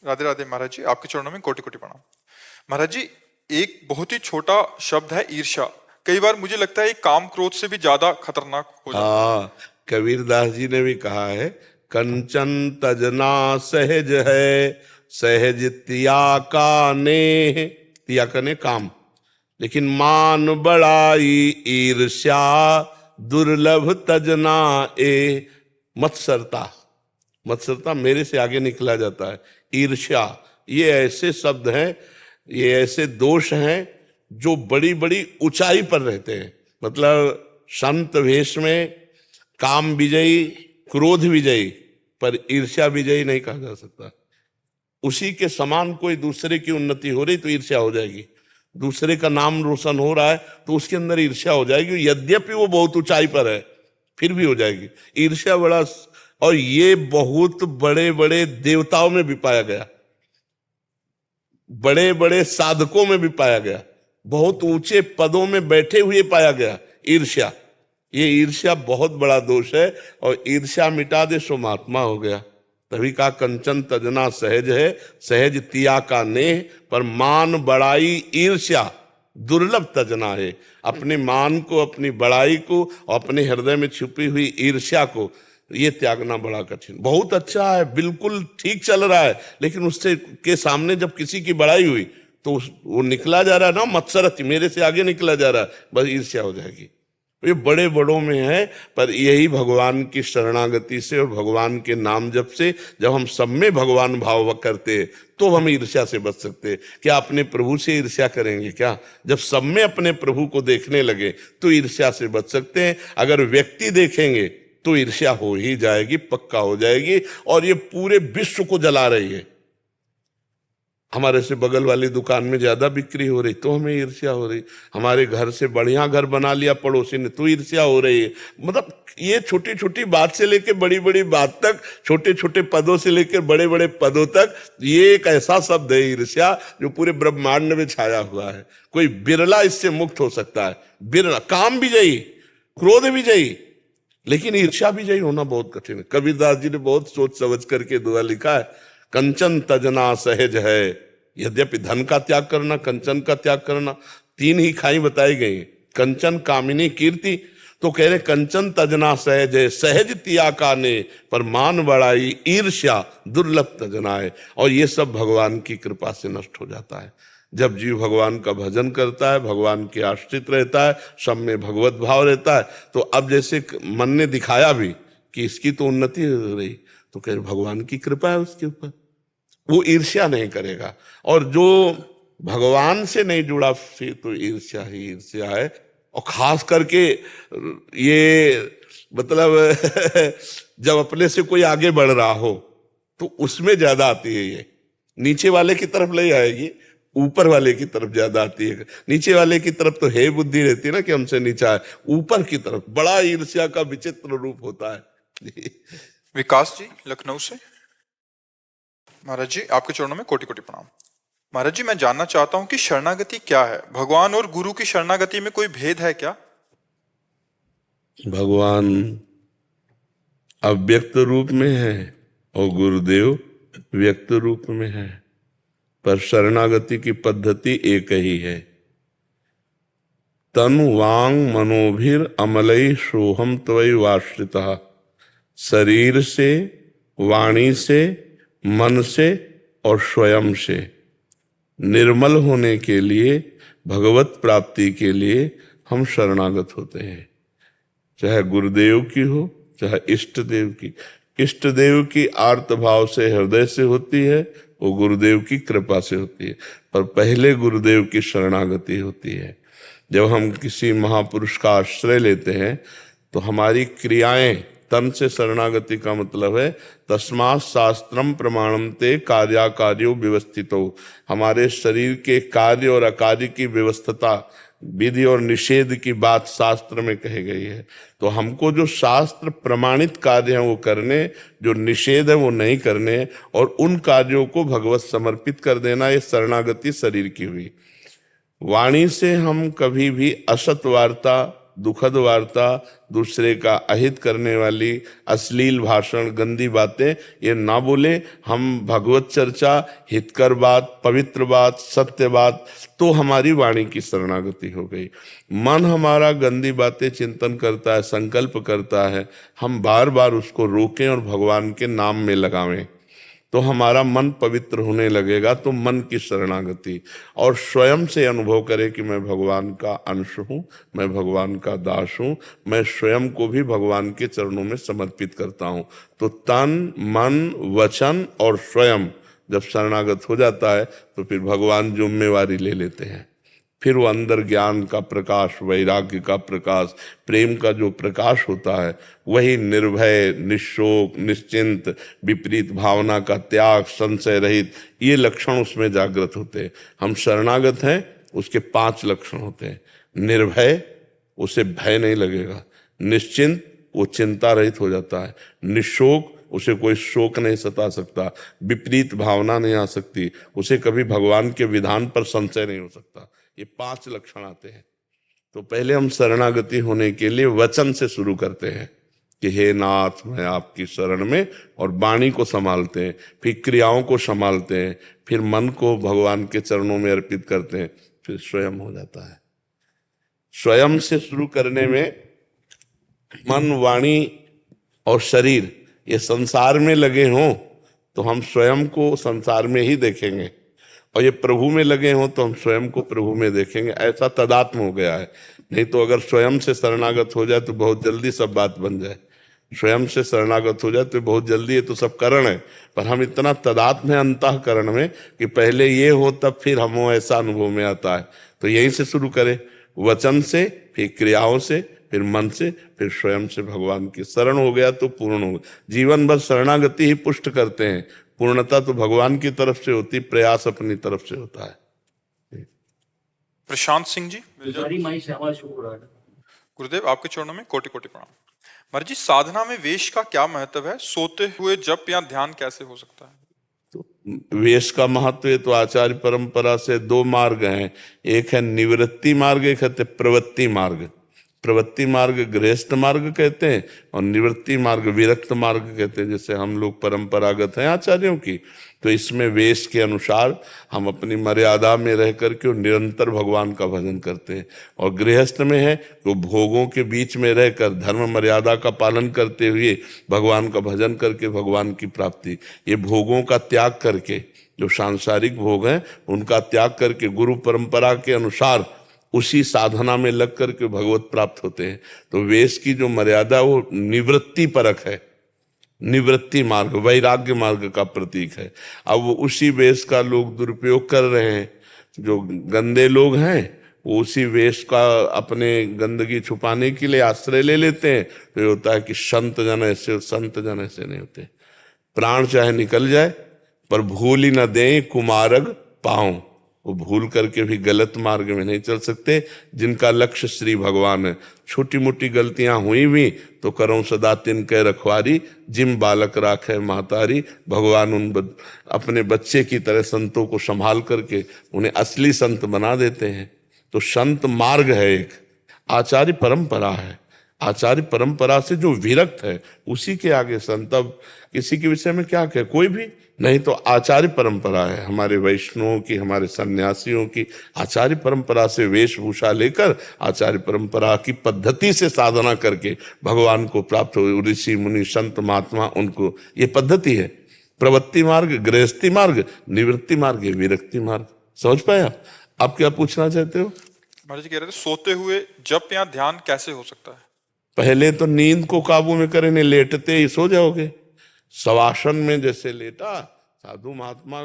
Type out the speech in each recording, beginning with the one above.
राधे राधे महाराज जी, आपके चरणों में कोटि कोटि प्रणाम। महाराज जी, एक बहुत ही छोटा शब्द है ईर्ष्या। कई बार मुझे लगता है ये काम क्रोध से भी ज्यादा खतरनाक हो जाता है। हाँ, कबीरदास जी ने भी कहा है, कंचन तजना सहज है, सहज तिया का नेह, तिया का ने काम, लेकिन मान बड़ाई ईर्ष्या, दुर्लभ तजना ए। मत्सरता, मत्सरता मेरे से आगे निकला जाता है। ईर्ष्या, ये ऐसे शब्द हैं, ये ऐसे दोष हैं जो बड़ी बड़ी ऊंचाई पर रहते हैं। मतलब संत वेश में काम विजयी, क्रोध विजयी, पर ईर्ष्या विजयी नहीं कहा जा सकता। उसी के समान कोई दूसरे की उन्नति हो रही तो ईर्ष्या हो जाएगी, दूसरे का नाम रोशन हो रहा है तो उसके अंदर ईर्ष्या हो जाएगी, यद्यपि वो बहुत ऊंचाई पर है फिर भी हो जाएगी ईर्ष्या। बड़ा, और ये बहुत बड़े बड़े देवताओं में भी पाया गया, बड़े बड़े साधकों में भी पाया गया, बहुत ऊंचे पदों में बैठे हुए पाया गया ईर्ष्या। ये ईर्ष्या बहुत बड़ा दोष है, और ईर्ष्या मिटा दे सो महात्मा हो गया। तभी कहा कंचन तजना सहज है, सहज तिया का नेह, पर मान बड़ाई ईर्ष्या दुर्लभ तजना है। अपने मान को, अपनी बड़ाई को, और अपने हृदय में छुपी हुई ईर्ष्या को, ये त्यागना बड़ा कठिन। बहुत अच्छा है, बिल्कुल ठीक चल रहा है, लेकिन उससे के सामने जब किसी की बड़ाई हुई तो वो निकला जा रहा है ना, मत्सरति, मेरे से आगे निकला जा रहा है, बस ईर्ष्या हो जाएगी। ये बड़े बड़ों में है, पर यही भगवान की शरणागति से और भगवान के नाम जप से जब हम सब में भगवान भाव करते हैं तो हम ईर्ष्या से बच सकते हैं। क्या अपने प्रभु से ईर्ष्या करेंगे क्या? जब सब में अपने प्रभु को देखने लगे तो ईर्ष्या से बच सकते हैं। अगर व्यक्ति देखेंगे तो ईर्ष्या हो ही जाएगी, पक्का हो जाएगी, और ये पूरे विश्व को जला रही है। हमारे से बगल वाली दुकान में ज्यादा बिक्री हो रही तो हमें ईर्ष्या हो रही, हमारे घर से बढ़िया घर बना लिया पड़ोसी ने तो ईर्ष्या हो रही है। मतलब ये छोटी छोटी बात से लेकर बड़ी बड़ी बात तक, छोटे छोटे पदों से लेकर बड़े बड़े पदों तक, ये एक ऐसा शब्द है ईर्ष्या जो पूरे ब्रह्मांड में छाया हुआ है। कोई बिरला इससे मुक्त हो सकता है, बिरला। काम विजयी, क्रोध विजयी, लेकिन ईर्ष्या विजयी होना बहुत कठिन है। कबीरदास जी ने बहुत सोच समझ करके दुआ लिखा है, कंचन तजना सहज है, यद्यपि धन का त्याग करना, कंचन का त्याग करना, तीन ही खाई बताई गई, कंचन कामिनी कीर्ति। तो कह रहे कंचन तजना सहज है, सहज तिया का ने, पर मान बड़ाई ईर्ष्या दुर्लभ तजना है। और ये सब भगवान की कृपा से नष्ट हो जाता है। जब जीव भगवान का भजन करता है, भगवान के आश्रित रहता है, सब में भगवत भाव रहता है, तो अब जैसे मन ने दिखाया भी कि इसकी तो उन्नति हो रही, तो कह भगवान की कृपा है उसके ऊपर, वो ईर्ष्या नहीं करेगा। और जो भगवान से नहीं जुड़ा फिर तो ईर्ष्या ही ईर्ष्या है। और खास करके ये मतलब जब अपने से कोई आगे बढ़ रहा हो तो उसमें ज्यादा आती है। ये नीचे वाले की तरफ नहीं आएगी, ऊपर वाले की तरफ ज्यादा आती है। नीचे वाले की तरफ तो है बुद्धि रहती है ना कि हमसे नीचा है, ऊपर की तरफ बड़ा ईर्ष्या का विचित्र रूप होता है। विकास जी लखनऊ से। महाराज जी, आपके चरणों में कोटि कोटि प्रणाम। महाराज जी, मैं जानना चाहता हूं कि शरणागति क्या है? भगवान और गुरु की शरणागति में कोई भेद है क्या? भगवान अव्यक्त रूप में है और गुरुदेव व्यक्त रूप में है, पर शरणागति की पद्धति एक ही है। तनु वांग मनोभिर अमलई सोहम त्वयि वाश्रितः। शरीर से, वाणी से, मन से और स्वयं से निर्मल होने के लिए, भगवत प्राप्ति के लिए हम शरणागत होते हैं। चाहे गुरुदेव की हो, चाहे इष्ट देव की। इष्ट देव की आर्त भाव से, हृदय से होती है, वो गुरुदेव की कृपा से होती है, पर पहले गुरुदेव की शरणागति होती है। जब हम किसी महापुरुष का आश्रय लेते हैं तो हमारी क्रियाएं, तन से शरणागति का मतलब है तस्मात् शास्त्रम प्रमाणम ते कार्याकार्यो व्यवस्थितो। हमारे शरीर के कार्य और अकार्य की व्यवस्था, विधि और निषेध की बात शास्त्र में कही गई है। तो हमको जो शास्त्र प्रमाणित कार्य हैं वो करने, जो निषेध है वो नहीं करने, और उन कार्यों को भगवत समर्पित कर देना, ये शरणागति शरीर की हुई। वाणी से हम कभी भी असत वार्ता दुखद वार्ता, दूसरे का अहित करने वाली अश्लील भाषण, गंदी बातें ये ना बोले। हम भगवत चर्चा, हितकर बात, पवित्र बात, सत्य बात, तो हमारी वाणी की शरणागति हो गई। मन हमारा गंदी बातें चिंतन करता है, संकल्प करता है, हम बार बार उसको रोकें और भगवान के नाम में लगावें, तो हमारा मन पवित्र होने लगेगा। तो मन की शरणागति, और स्वयं से अनुभव करें कि मैं भगवान का अंश हूँ, मैं भगवान का दास हूँ, मैं स्वयं को भी भगवान के चरणों में समर्पित करता हूँ। तो तन, मन, वचन और स्वयं जब शरणागत हो जाता है तो फिर भगवान जिम्मेवारी ले लेते हैं। फिर वो अंदर ज्ञान का प्रकाश, वैराग्य का प्रकाश, प्रेम का जो प्रकाश होता है, वही निर्भय, निशोक, निश्चिंत, विपरीत भावना का त्याग, संशय रहित, ये लक्षण उसमें जागृत होते हैं। हम शरणागत हैं, उसके 5 लक्षण होते हैं। निर्भय, उसे भय नहीं लगेगा। निश्चिंत, वो चिंता रहित हो जाता है। निशोक, उसे कोई शोक नहीं सता सकता। विपरीत भावना नहीं आ सकती, उसे कभी भगवान के विधान पर संशय नहीं हो सकता। ये 5 लक्षण आते हैं। तो पहले हम शरणागति होने के लिए वचन से शुरू करते हैं कि हे नाथ, मैं आपकी शरण में, और वाणी को संभालते हैं, फिर क्रियाओं को संभालते हैं, फिर मन को भगवान के चरणों में अर्पित करते हैं, फिर स्वयं हो जाता है। स्वयं से शुरू करने में मन, वाणी और शरीर ये संसार में लगे हों तो हम स्वयं को संसार में ही देखेंगे, और ये प्रभु में लगे हों तो हम स्वयं को प्रभु में देखेंगे। ऐसा तदात्म हो गया है। नहीं तो अगर स्वयं से शरणागत हो जाए तो बहुत जल्दी सब बात बन जाए। स्वयं से शरणागत हो जाए तो बहुत जल्दी, ये तो सब करण है, पर हम इतना तदात्म है अंतःकरण में कि पहले ये हो तब फिर हम हो, ऐसा अनुभव में आता है। तो यहीं से शुरू करें, वचन से, फिर क्रियाओं से, फिर मन से, फिर स्वयं से भगवान की शरण हो गया तो पूर्ण हो गया। जीवन भर शरणागति ही पुष्ट करते हैं, पूर्णता तो भगवान की तरफ से होती, प्रयास अपनी तरफ से होता है। प्रशांत सिंह जी, माई श्यामा शुक्र। गुरुदेव आपके चरणों में कोटि कोटि प्रणाम। महाराज जी, साधना में वेश का क्या महत्व है? सोते हुए जप या ध्यान कैसे हो सकता है? तो वेश का महत्व है तो आचार्य परंपरा से 2 मार्ग हैं। एक है निवृत्ति मार्ग, एक है प्रवृत्ति मार्ग। प्रवृत्ति मार्ग गृहस्थ मार्ग कहते हैं, और निवृत्ति मार्ग विरक्त मार्ग कहते हैं, जैसे हम लोग परंपरागत हैं आचार्यों की। तो इसमें वेश के अनुसार हम अपनी मर्यादा में रह करके और निरंतर भगवान का भजन करते हैं। और गृहस्थ में है तो भोगों के बीच में रहकर धर्म मर्यादा का पालन करते हुए भगवान का भजन करके भगवान की प्राप्ति। ये भोगों का त्याग करके, जो सांसारिक भोग हैं उनका त्याग करके गुरु परंपरा के अनुसार उसी साधना में लग करके भगवत प्राप्त होते हैं। तो वेश की जो मर्यादा वो निवृत्ति परक है, निवृत्ति मार्ग, वैराग्य मार्ग का प्रतीक है। अब वो उसी वेश का लोग दुरुपयोग कर रहे हैं। जो गंदे लोग हैं वो उसी वेश का अपने गंदगी छुपाने के लिए आश्रय ले लेते हैं। तो ये होता है कि संत जन ऐसे, संत जन ऐसे नहीं होते। प्राण चाहे निकल जाए पर भूल ही न दें कुमारग पाऊं, वो भूल करके भी गलत मार्ग में नहीं चल सकते। जिनका लक्ष्य श्री भगवान है, छोटी मोटी गलतियां हुई भी तो करो सदा तिनके रखवारी, जिम बालक राखे महतारी। भगवान अपने बच्चे की तरह संतों को संभाल करके उन्हें असली संत बना देते हैं। तो संत मार्ग है एक, आचार्य परंपरा है। आचार्य परंपरा से जो विरक्त है उसी के आगे संत। अब किसी के विषय में क्या कहे, कोई भी नहीं, तो आचार्य परंपरा है हमारे वैष्णवों की, हमारे सन्यासियों की। आचार्य परंपरा से वेशभूषा लेकर आचार्य परंपरा की पद्धति से साधना करके भगवान को प्राप्त हो। ऋषि मुनि संत महात्मा, उनको ये पद्धति है। प्रवृत्ति मार्ग गृहस्थी मार्ग, निवृत्ति मार्ग विरक्ति मार्ग। समझ पाए आप क्या पूछना चाहते हो? महाराज जी कह रहे थे सोते हुए जप या ध्यान कैसे हो सकता है? पहले तो नींद को काबू में करें, नहीं लेटते ही सो जाओगे। शवासन में जैसे लेटा, साधु महात्मा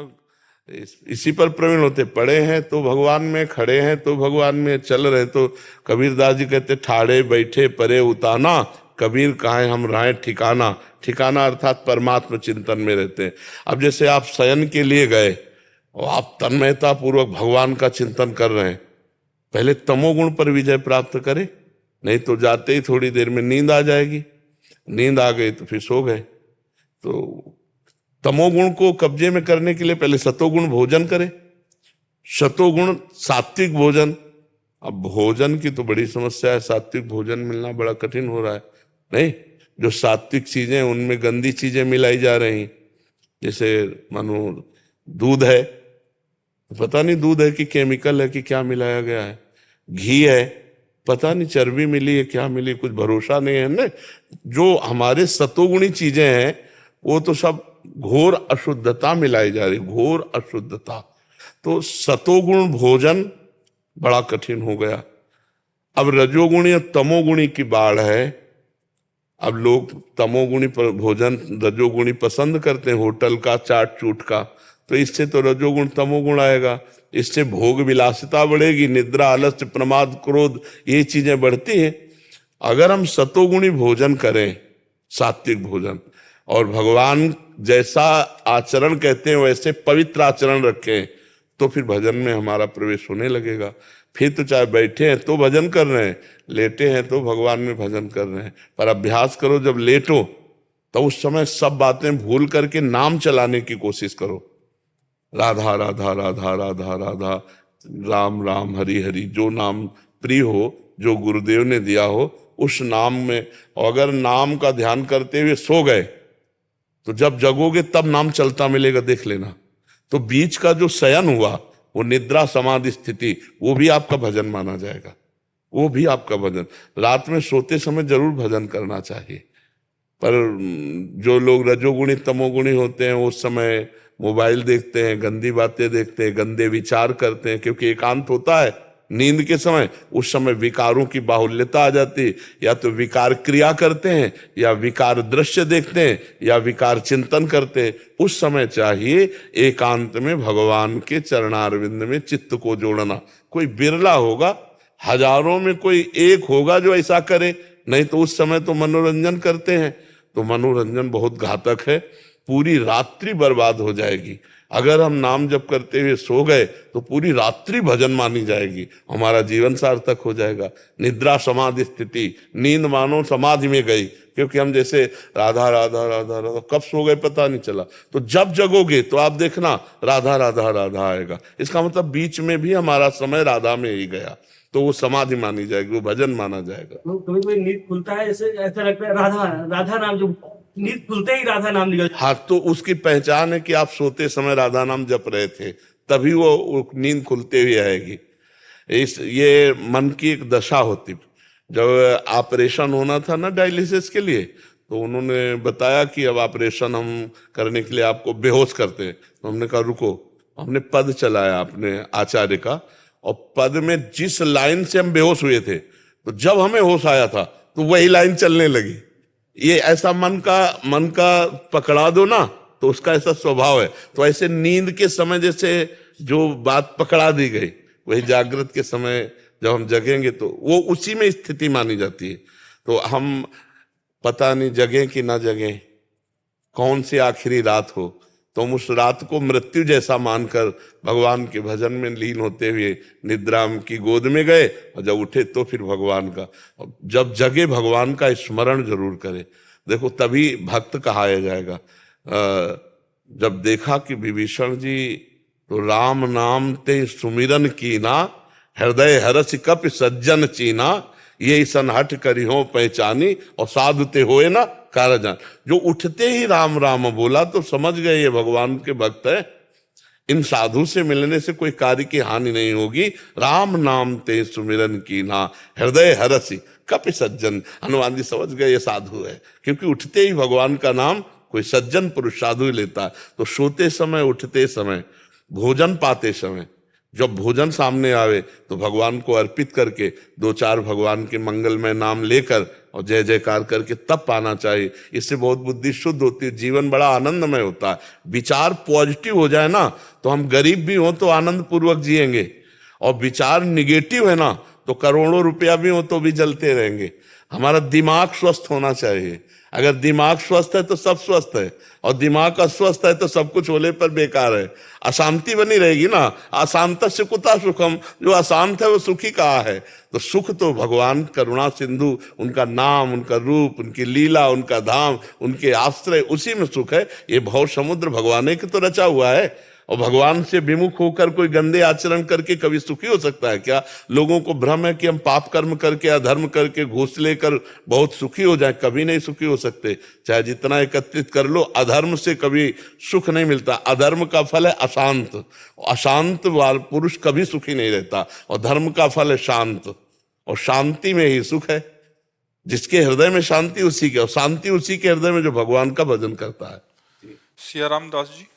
इसी पर प्रवीण होते, पड़े हैं तो भगवान में, खड़े हैं तो भगवान में, चल रहे तो। कबीरदास जी कहते ठाड़े बैठे परे उताना, कबीर कहाँ हम रहे ठिकाना। ठिकाना अर्थात परमात्मा चिंतन में रहते हैं। अब जैसे आप शयन के लिए गए और आप तन्मयता पूर्वक भगवान का चिंतन कर रहे हैं, पहले तमोगुण पर विजय प्राप्त करें, नहीं तो जाते ही थोड़ी देर में नींद आ जाएगी। नींद आ गई तो फिर सो गए। तो तमोगुण को कब्जे में करने के लिए पहले सतोगुण भोजन करें। सतोगुण सात्विक भोजन, अब भोजन की तो बड़ी समस्या है, सात्विक भोजन मिलना बड़ा कठिन हो रहा है। नहीं, जो सात्विक चीजें हैं उनमें गंदी चीजें मिलाई जा रही, जैसे मानो दूध है, पता नहीं दूध है कि केमिकल है कि क्या मिलाया गया है। घी है, पता नहीं चर्बी मिली है क्या मिली, कुछ भरोसा नहीं है ना। जो हमारे सतोगुणी चीजें हैं वो तो सब घोर अशुद्धता मिलाई जा रही, घोर अशुद्धता। तो सतोगुण भोजन बड़ा कठिन हो गया। अब रजोगुणी और तमोगुणी की बाढ़ है। अब लोग तमोगुणी पर भोजन रजोगुणी पसंद करते हैं, होटल का, चाट चूट का, तो इससे तो रजोगुण तमोगुण आएगा। इससे भोग विलासिता बढ़ेगी, निद्रा, आलस्य, प्रमाद, क्रोध, ये चीजें बढ़ती हैं। अगर हम सतोगुणी भोजन करें, सात्विक भोजन, और भगवान जैसा आचरण कहते हैं वैसे पवित्र आचरण रखें, तो फिर भजन में हमारा प्रवेश होने लगेगा। फिर तो चाहे बैठे हैं तो भजन कर रहे हैं, लेटे हैं तो भगवान में भजन कर रहे हैं। पर अभ्यास करो, जब लेटो तो उस समय सब बातें भूल करके नाम चलाने की कोशिश करो। राधा राधा राधा राधा राधा, राम राम, हरि हरि, जो नाम प्रिय हो, जो गुरुदेव ने दिया हो उस नाम में। और अगर नाम का ध्यान करते हुए सो गए तो जब जगोगे तब नाम चलता मिलेगा, देख लेना। तो बीच का जो शयन हुआ वो निद्रा समाधि स्थिति, वो भी आपका भजन माना जाएगा, वो भी आपका भजन। रात में सोते समय जरूर भजन करना चाहिए। पर जो लोग रजोगुणी तमोगुणी होते हैं उस समय मोबाइल देखते हैं, गंदी बातें देखते हैं, गंदे विचार करते हैं, क्योंकि एकांत होता है नींद के समय। उस समय विकारों की बाहुल्यता आ जाती है, या तो विकार क्रिया करते हैं, या विकार दृश्य देखते हैं, या विकार चिंतन करते हैं। उस समय चाहिए एकांत में भगवान के चरणारविंद में चित्त को जोड़ना। कोई बिरला होगा, हजारों में कोई एक होगा जो ऐसा करे, नहीं तो उस समय तो मनोरंजन करते हैं। तो मनोरंजन बहुत घातक है, पूरी रात्रि बर्बाद हो जाएगी। अगर हम नाम जप करते हुए सो गए तो पूरी रात्रि भजन मानी जाएगी, हमारा जीवन सार्थक हो जाएगा। निद्रा समाधि स्थिति, नींद मानो समाधि में गई, क्योंकि हम जैसे राधा राधा राधा राधा कब सो गए पता नहीं चला। तो जब जगोगे तो आप देखना राधा राधा राधा आएगा। इसका मतलब बीच में भी हमारा समय राधा में ही गया, तो वो समाधि मानी जाएगी, वो भजन माना जाएगा। तो कभी कोई नींद खुलता है, ऐसे ऐसा लगता है राधा राधा नाम, जो नींद खुलते ही राधा नाम निकल। हाँ, तो उसकी पहचान है कि आप सोते समय राधा नाम जप रहे थे, तभी वो नींद खुलते हुए आएगी। ये मन की एक दशा होती। जब ऑपरेशन होना था ना डायलिसिस के लिए, तो उन्होंने बताया कि अब ऑपरेशन हम करने के लिए आपको बेहोश करते हैं। तो हमने कहा रुको, हमने पद चलाया अपने आचार्य का, और पद में जिस लाइन से हम बेहोश हुए थे, तो जब हमें होश आया था तो वही लाइन चलने लगी। ये ऐसा मन का पकड़ा दो ना, तो उसका ऐसा स्वभाव है। तो ऐसे नींद के समय जैसे जो बात पकड़ा दी गई, वही जागृत के समय जब हम जगेंगे तो वो उसी में स्थिति मानी जाती है। तो हम पता नहीं जगें कि ना जगें, कौन सी आखिरी रात हो, तो हम उस रात को मृत्यु जैसा मानकर भगवान के भजन में लीन होते हुए निद्रा की गोद में गए, और जब उठे तो फिर भगवान का, जब जगे भगवान का स्मरण जरूर करें। देखो तभी भक्त कहाया जाएगा। जब देखा कि विभीषण जी तो राम नाम ते सुमिरन कीना, हृदय हरस कप सज्जन चीना, ये सन हट करी हो पहचानी, और साधु ते होए ना कारजान। जो उठते ही राम राम बोला तो समझ गए ये भगवान के भक्त है, इन साधु से मिलने से कोई कार्य की हानि नहीं होगी। राम नाम ते सुमिरन की ना, हृदय हरसी कपि सज्जन। हनुमान जी समझ गए ये साधु है, क्योंकि उठते ही भगवान का नाम कोई सज्जन पुरुष साधु लेता है। तो सोते समय, उठते समय, भोजन पाते समय, जब भोजन सामने आवे तो भगवान को अर्पित करके दो चार भगवान के मंगलमय नाम लेकर और जय जयकार करके तब पाना चाहिए। इससे बहुत बुद्धि शुद्ध होती है, जीवन बड़ा आनंदमय होता है। विचार पॉजिटिव हो जाए ना, तो हम गरीब भी हो तो आनंद पूर्वक जिएंगे, और विचार निगेटिव है ना, तो करोड़ों रुपया भी हो तो भी जलते रहेंगे। हमारा दिमाग स्वस्थ होना चाहिए। अगर दिमाग स्वस्थ है तो सब स्वस्थ है, और दिमाग अस्वस्थ है तो सब कुछ होले पर बेकार है। अशांति बनी रहेगी ना, अशांत से कुता सुखम, जो अशांत है वो सुखी कहाँ है। तो सुख तो भगवान करुणा सिंधु, उनका नाम, उनका रूप, उनकी लीला, उनका धाम, उनके आश्रय, उसी में सुख है। ये भव समुद्र भगवान के तो रचा हुआ है। और भगवान से विमुख होकर कोई गंदे आचरण करके कभी सुखी हो सकता है क्या? लोगों को भ्रम है कि हम पाप कर्म करके, अधर्म करके, घूस लेकर बहुत सुखी हो जाए, कभी नहीं सुखी हो सकते। चाहे जितना एकत्रित कर लो, अधर्म से कभी सुख नहीं मिलता। अधर्म का फल है अशांत, अशांत वाला पुरुष कभी सुखी नहीं रहता, और धर्म का फल है शांत, और शांति में ही सुख है। जिसके हृदय में शांति उसी के, और शांति उसी के हृदय में जो भगवान का भजन करता है। सियाराम दास जी।